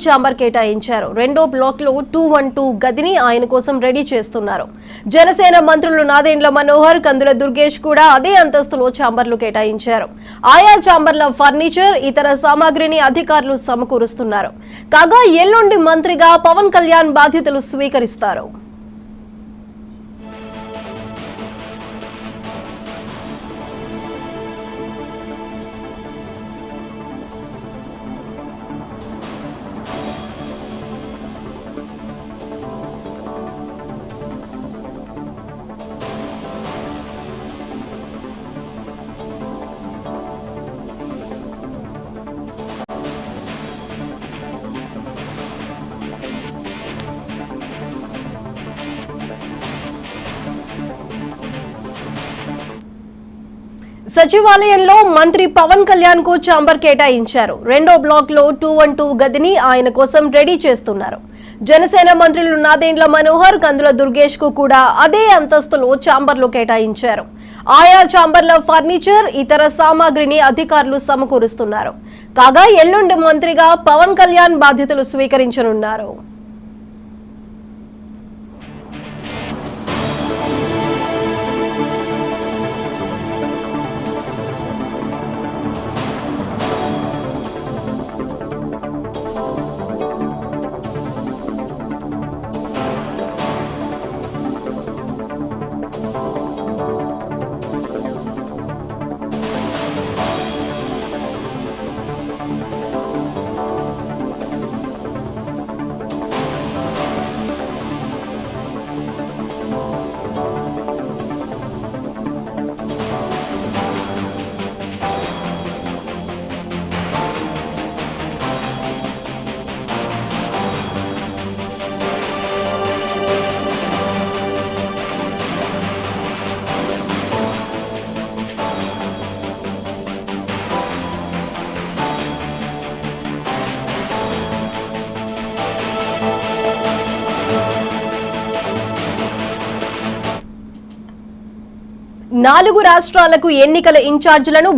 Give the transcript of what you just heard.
Chamber కేటాయించారు. రెండో black లో 212 గదిని ఆయన కోసం రెడీ చేస్తున్నారు. జనసేన మంత్రులు నాదెండ్ల మనోహర్, కందుల దుర్గేష్ కూడా అదే అంతస్తులో చాంబర్లు కేటాయించారు. ఆయా చాంబర్ల ఫర్నిచర్, ఇతర సామాగ్రిని అధికారులు సమకూరుస్తున్నారు. కాగా ఎల్లుండి మంత్రిగా పవన్ కళ్యాణ్ బాధ్యతలు స్వీకరిస్తారు. సచివాలయంలో మంత్రి పవన్ కళ్యాణ్ కు చాంబర్ కేటాయించారు. రెండో బ్లాక్ లో 212 గదిని ఆయన కోసం రెడీ చేస్తున్నారు. జనసేన మంత్రులు నాదెండ్ల మనోహర్, కందుల దుర్గేష్ కు కూడా అదే అంతస్తులో చాంబర్లు కేటాయించారు. ఆయా చాంబర్ల ఫర్నిచర్, ఇతర సామాగ్రిని అధికారులు సమకూరుస్తున్నారు. కాగా ఎల్లుండి మంత్రిగా పవన్ కళ్యాణ్ బాధ్యతలు స్వీకరించనున్నారు. నాలుగు రాష్ట్రాలకు ఎన్నికల ఇన్ఛార్జీలను